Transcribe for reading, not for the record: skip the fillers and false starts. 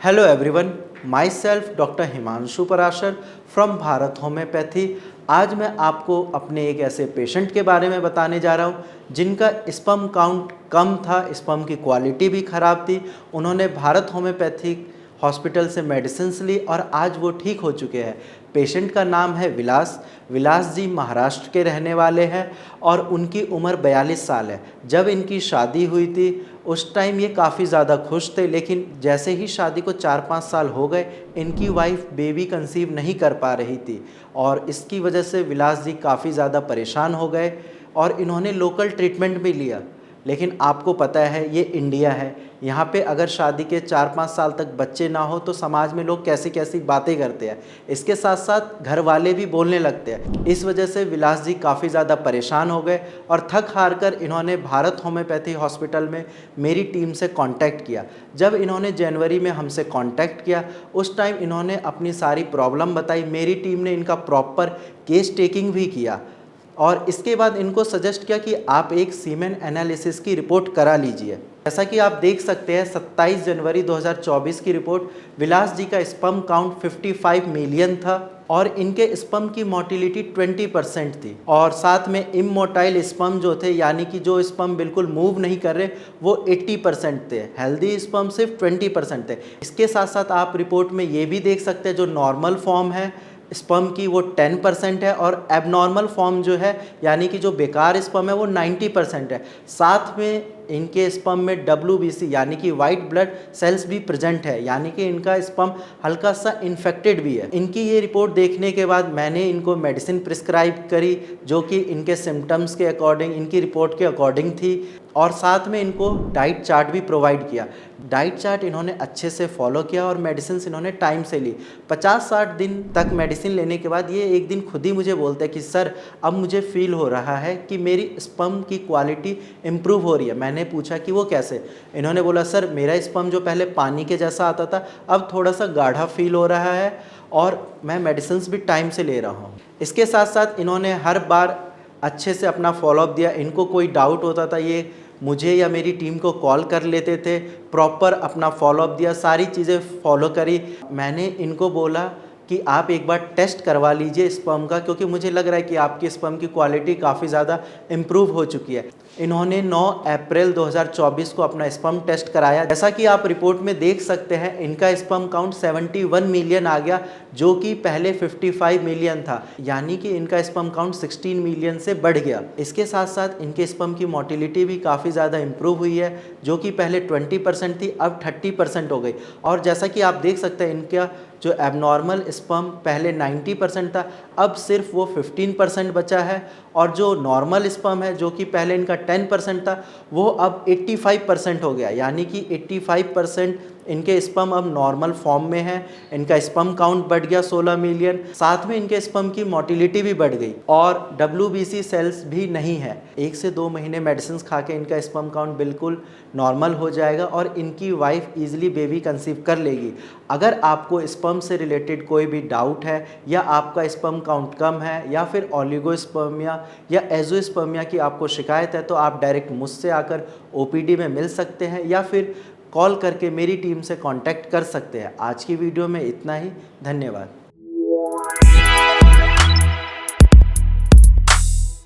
Hello everyone, my self doctor Himanshu Parashar from Bharat homeopathy. आज मैं आपको अपने एक ऐसे पेशेंट के बारे में बताने जा रहा हूँ जिनका स्पर्म काउंट कम था, स्पर्म की क्वालिटी भी ख़राब थी। उन्होंने भारत होम्योपैथिक हॉस्पिटल से मेडिसिन्स ली और आज वो ठीक हो चुके हैं। पेशेंट का नाम है विलास। विलास जी महाराष्ट्र के रहने वाले हैं और उनकी उम्र 42 साल है। जब इनकी शादी हुई थी उस टाइम ये काफ़ी ज़्यादा खुश थे, लेकिन जैसे ही शादी को 4-5 साल हो गए इनकी वाइफ बेबी कंसीव नहीं कर पा रही थी और इसकी वजह से विलास जी काफ़ी ज़्यादा परेशान हो गए और इन्होंने लोकल ट्रीटमेंट भी लिया। लेकिन आपको पता है ये इंडिया है, यहाँ पे अगर शादी के 4-5 साल तक बच्चे ना हो तो समाज में लोग कैसी कैसी बातें करते हैं, इसके साथ साथ घर वाले भी बोलने लगते हैं। इस वजह से विलास जी काफ़ी ज़्यादा परेशान हो गए और थक हार कर इन्होंने भारत होम्योपैथी हॉस्पिटल में मेरी टीम से कांटेक्ट किया। जब इन्होंने जनवरी में हमसे कांटेक्ट किया उस टाइम इन्होंने अपनी सारी प्रॉब्लम बताई। मेरी टीम ने इनका प्रॉपर केस टेकिंग भी किया और इसके बाद इनको सजेस्ट किया कि आप एक सीमेन एनालिसिस की रिपोर्ट करा लीजिए। जैसा कि आप देख सकते हैं 27 जनवरी 2024 की रिपोर्ट, विलास जी का स्पर्म काउंट 55 मिलियन था और इनके स्पर्म की मोटिलिटी 20% थी और साथ में इमोटाइल स्पर्म जो थे, यानी कि जो स्पर्म बिल्कुल मूव नहीं कर रहे, वो 80% थे। हेल्दी स्पर्म सिर्फ 20% थे। इसके साथ साथ आप रिपोर्ट में ये भी देख सकते हैं जो नॉर्मल फॉर्म है स्पर्म की वो 10% है और एबनॉर्मल फॉर्म जो है यानी कि जो बेकार स्पर्म है वो 90% है। साथ में इनके स्पर्म में WBC यानी कि वाइट ब्लड सेल्स भी प्रेजेंट है, यानी कि इनका स्पर्म हल्का सा इन्फेक्टेड भी है। इनकी ये रिपोर्ट देखने के बाद मैंने इनको मेडिसिन प्रिस्क्राइब करी जो कि इनके सिम्टम्स के अकॉर्डिंग, इनकी रिपोर्ट के अकॉर्डिंग थी और साथ में इनको डाइट चार्ट भी प्रोवाइड किया। डाइट चार्ट इन्होंने अच्छे से फॉलो किया और मेडिसिन इन्होंने टाइम से ली। 50-60 दिन तक मेडिसिन लेने के बाद ये एक दिन खुद ही मुझे बोलते हैं कि सर अब मुझे फील हो रहा है कि मेरी स्पर्म की क्वालिटी इम्प्रूव हो रही है। मैंने पूछा कि वो कैसे? इन्होंने बोला सर मेरा स्पर्म जो पहले पानी के जैसा आता था अब थोड़ा सा गाढ़ा फील हो रहा है और मैं मेडिसिन भी टाइम से ले रहा हूँ। इसके साथ साथ इन्होंने हर बार अच्छे से अपना फॉलोअप दिया। इनको कोई डाउट होता था ये मुझे या मेरी टीम को कॉल कर लेते थे, प्रॉपर अपना फॉलोअप दिया, सारी चीज़ें फॉलो करी। मैंने इनको बोला कि आप एक बार टेस्ट करवा लीजिए स्पर्म का, क्योंकि मुझे लग रहा है कि आपकी स्पर्म की क्वालिटी काफ़ी ज़्यादा इम्प्रूव हो चुकी है। इन्होंने 9 अप्रैल 2024 को अपना स्पर्म टेस्ट कराया। जैसा कि आप रिपोर्ट में देख सकते हैं इनका स्पर्म काउंट 71 मिलियन आ गया जो कि पहले 55 मिलियन था, यानी कि इनका स्पर्म काउंट 16 मिलियन से बढ़ गया। इसके साथ साथ इनके स्पर्म की मोटिलिटी भी काफ़ी ज़्यादा इम्प्रूव हुई है जो कि पहले 20% थी अब 30% हो गई। और जैसा कि आप देख सकते हैं इनका जो एबनॉर्मल स्पर्म पहले 90% था अब सिर्फ वो 15% बचा है और जो नॉर्मल स्पर्म है जो कि पहले इनका 10% था वो अब 85% हो गया, यानी कि 85% इनके स्पर्म अब नॉर्मल फॉर्म में है। इनका स्पर्म काउंट बढ़ गया 16 मिलियन, साथ में इनके स्पर्म की मोटिलिटी भी बढ़ गई और WBC सेल्स भी नहीं है। 1 से 2 महीने मेडिसिन खा के इनका स्पर्म काउंट बिल्कुल नॉर्मल हो जाएगा और इनकी वाइफ ईजिली बेबी कंसीव कर लेगी। अगर आपको स्पर्म से रिलेटेड कोई भी डाउट है या आपका स्पर्म काउंट कम है या फिर ओलिगोस्पर्मिया या एजोस्पर्मिया की आपको शिकायत है तो आप डायरेक्ट मुझसे आकर OPD में मिल सकते हैं या फिर कॉल करके मेरी टीम से कांटेक्ट कर सकते हैं। आज की वीडियो में इतना ही। धन्यवाद।